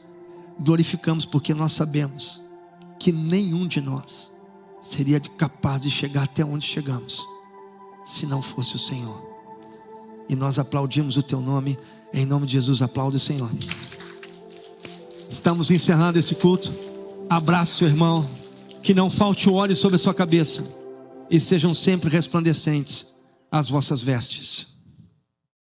Glorificamos porque nós sabemos que nenhum de nós seria capaz de chegar até onde chegamos se não fosse o Senhor. E nós aplaudimos o Teu nome. Em nome de Jesus, aplaude o Senhor. Estamos encerrando esse culto. Abraça seu irmão. Que não falte o óleo sobre a sua cabeça, e sejam sempre resplandecentes as vossas vestes.